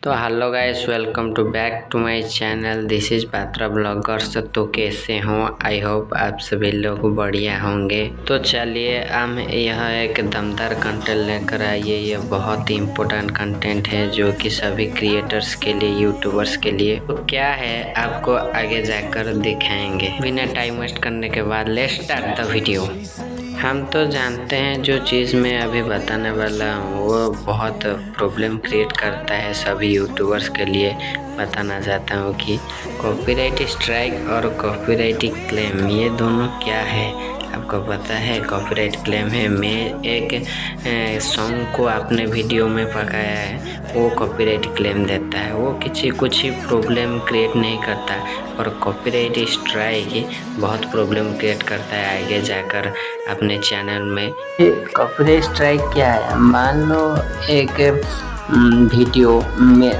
तो hello guys, welcome to back to my channel. This is Patra bloggers. तो कैसे हों? आई होप आप सभी लोग बढ़िया होंगे। तो चलिए हम यह एक दमदार कंटेंट लेकर आइए। ये बहुत ही इम्पोर्टेंट कंटेंट है जो कि सभी क्रिएटर्स के लिए, यूट्यूबर्स के लिए। तो क्या है आपको आगे जाकर दिखाएंगे। बिना टाइम वेस्ट करने के बाद लेट्स स्टार्ट द वीडियो। हम तो जानते हैं जो चीज़ मैं अभी बताने वाला हूँ वो बहुत प्रॉब्लम क्रिएट करता है सभी यूट्यूबर्स के लिए। बताना चाहता हूँ कि कॉपीराइट स्ट्राइक और कॉपीराइट क्लेम ये दोनों क्या है। आपको पता है कॉपीराइट क्लेम है, मैं एक सॉन्ग को आपने वीडियो में पकाया है वो कॉपीराइट क्लेम देता है, वो कुछ ही प्रॉब्लम क्रिएट नहीं करता। और कॉपीराइट स्ट्राइक बहुत प्रॉब्लम क्रिएट करता है आगे जाकर अपने चैनल में। कॉपीराइट स्ट्राइक क्या है? मान लो एक वीडियो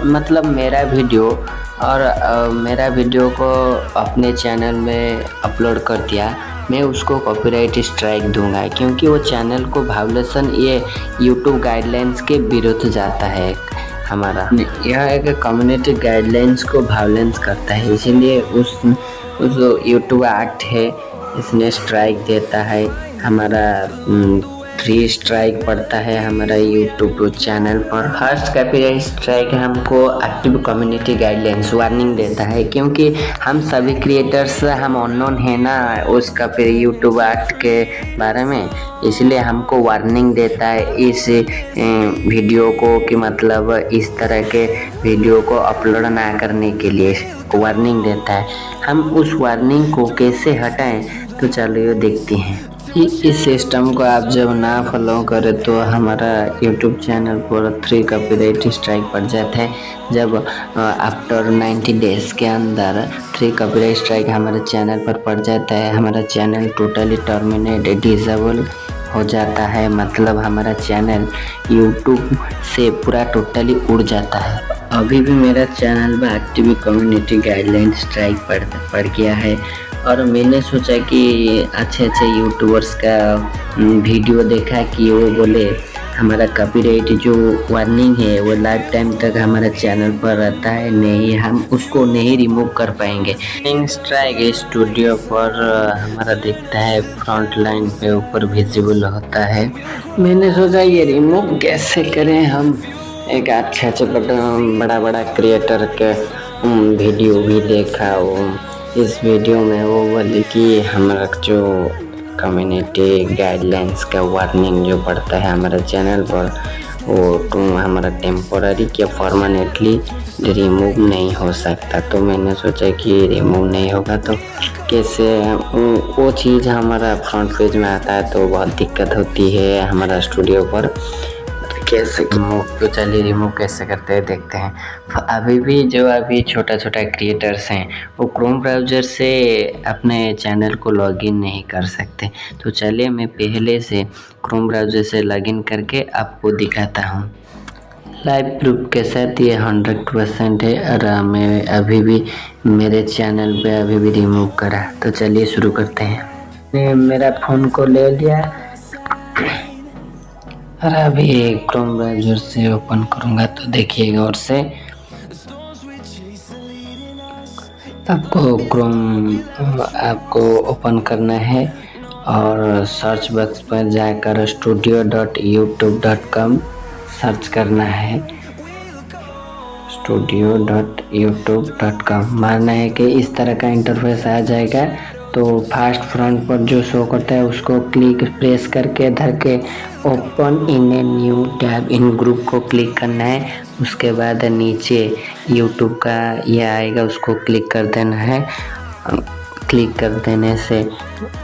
मतलब मेरा वीडियो और मेरा वीडियो को अपने चैनल में अपलोड कर दिया, मैं उसको कॉपीराइट स्ट्राइक दूंगा क्योंकि वो चैनल को वायलेशन ये यूट्यूब गाइडलाइंस के विरुद्ध जाता है। हमारा यह एक कम्युनिटी गाइडलाइंस को वायलेंस करता है, इसीलिए उस यूट्यूब एक्ट है इसने स्ट्राइक देता है। हमारा 3 स्ट्राइक पड़ता है हमारा यूट्यूब चैनल पर। फर्स्ट कॉपीराइट स्ट्राइक हमको एक्टिव कम्युनिटी गाइडलाइंस वार्निंग देता है क्योंकि हम सभी क्रिएटर्स हम अननोन है ना उस यूट्यूब एक्ट के बारे में, इसलिए हमको वार्निंग देता है इस वीडियो को कि मतलब इस तरह के वीडियो को अपलोड ना करने के लिए वार्निंग देता है। हम उस वार्निंग को कैसे हटाएं तो चलिए देखते हैं। इस सिस्टम को आप जब ना फॉलो करें तो हमारा यूट्यूब चैनल पर 3 कॉपीराइट स्ट्राइक पड़ जाता है। जब आफ्टर 90 डेज के अंदर 3 कॉपीराइट स्ट्राइक हमारे चैनल पर पड़ जाता है, हमारा चैनल टोटली टर्मिनेट डिसेबल हो जाता है। मतलब हमारा चैनल यूट्यूब से पूरा टोटली उड़ जाता है। अभी भी मेरा चैनल में एक्टिव कम्युनिटी गाइडलाइन स्ट्राइक पड़ गया है और मैंने सोचा कि अच्छे यूट्यूबर्स का वीडियो देखा कि वो बोले हमारा कॉपीराइट जो वार्निंग है वो लाइफ टाइम तक हमारा चैनल पर रहता है, नहीं हम उसको नहीं रिमूव कर पाएंगे। स्ट्राइक स्टूडियो पर हमारा दिखता है फ्रंट लाइन पे ऊपर विजिबल होता है। मैंने सोचा ये रिमूव कैसे करें। हम एक अच्छे बड़ा क्रिएटर के वीडियो भी देखा। वो इस वीडियो में वो बोले कि हमारा जो कम्युनिटी गाइडलाइंस का वार्निंग जो पड़ता है हमारा चैनल पर वो हमारा टेम्पोररी या परमानेंटली रिमूव नहीं हो सकता। तो मैंने सोचा कि रिमूव नहीं होगा तो कैसे वो चीज़ हमारा फ्रंट पेज में आता है तो बहुत दिक्कत होती है हमारा स्टूडियो पर। कैसे रिमूव, तो चलिए रिमूव कैसे करते हैं देखते हैं। अभी भी जो छोटा क्रिएटर्स हैं वो क्रोम ब्राउज़र से अपने चैनल को लॉगिन नहीं कर सकते। तो चलिए मैं पहले से क्रोम ब्राउज़र से लॉगिन करके आपको दिखाता हूँ लाइव प्रूफ के साथ। ये 100% है और मैं अभी भी मेरे चैनल पे अभी भी रिमूव करा। तो चलिए शुरू करते हैं। मैं मेरा फ़ोन को ले लिया और अभी क्रोम ब्राउज़र से ओपन करूँगा तो देखिएगा। और से आपको ओपन करना है और सर्च बॉक्स पर जाकर studio.youtube.com सर्च करना है। studio.youtube.com मानना है कि इस तरह का इंटरफेस आ जाएगा। तो फास्ट फ्रंट पर जो शो करता है उसको प्रेस करके धर के open in a new tab in group को क्लिक करना है। उसके बाद नीचे यूट्यूब का ये आएगा, उसको क्लिक कर देना है। क्लिक कर देने से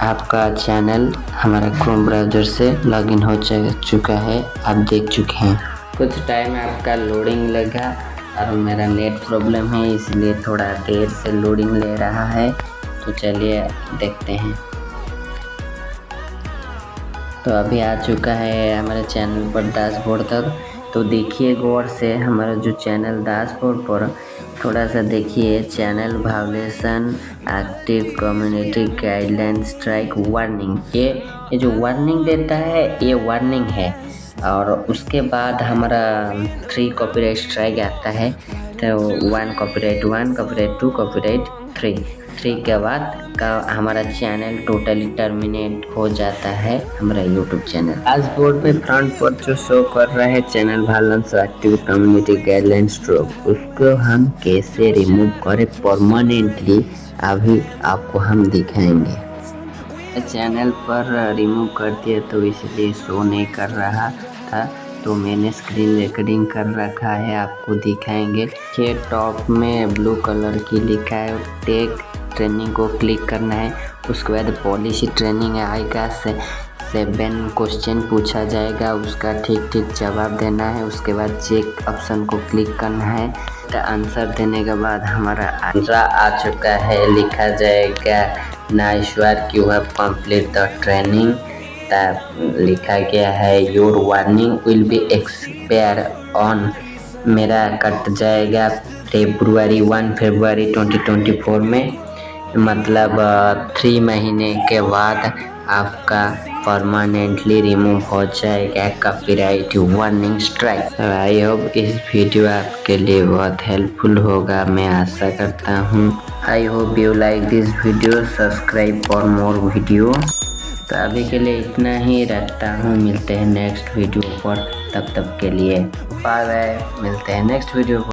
आपका चैनल हमारा क्रोम ब्राउज़र से लॉगिन हो चुका है, आप देख चुके हैं। कुछ टाइम आपका लोडिंग लगा और मेरा नेट प्रॉब्लम है इसलिए थोड़ा देर से लोडिंग ले रहा है। तो चलिए देखते हैं। तो अभी आ चुका है हमारे चैनल पर डैशबोर्ड तक। तो देखिए गौर से हमारा जो चैनल डैशबोर्ड पर थोड़ा सा देखिए, channel violation active community guideline strike warning. ये जो वार्निंग देता है ये वार्निंग है। और उसके बाद हमारा 3 कॉपीराइट स्ट्राइक आता है। तो 1 कॉपीराइट 1 कॉपीराइट 2 कॉपीराइट 3 के बाद का हमारा चैनल टोटली टर्मिनेट हो जाता है, हमारा यूट्यूब चैनल। डैशबोर्ड पे फ्रंट पर जो शो कर रहा है channel balance active community guideline stroke, उसको हम कैसे रिमूव करें परमानेंटली अभी आपको हम दिखाएंगे। चैनल पर रिमूव कर दिया तो इसलिए शो नहीं कर रहा था, तो मैंने स्क्रीन रिकॉर्डिंग कर रखा है, आपको दिखाएंगे। ये टॉप में ब्लू कलर की लिखा है टेक ट्रेनिंग को क्लिक करना है। उसके बाद पॉलिसी ट्रेनिंग आएगा, 7 क्वेश्चन पूछा जाएगा, उसका ठीक जवाब देना है। उसके बाद चेक ऑप्शन को क्लिक करना है। आंसर देने के बाद हमारा आंसर आ चुका है, लिखा जाएगा nice work you have complete the training. लिखा गया है your warning will be expire on, मेरा कट जाएगा 1 फरवरी 2024 में, मतलब 3 महीने के बाद आपका परमानेंटली रिमूव हो जाएगा copyright warning strike. I hope इस वीडियो आपके लिए बहुत हेल्पफुल होगा, मैं आशा करता हूँ। I hope you like this video, subscribe for more video. तो अभी के लिए इतना ही रखता हूँ, मिलते हैं नेक्स्ट वीडियो पर, तब तक के लिए बाय बाय, मिलते हैं नेक्स्ट वीडियो पर।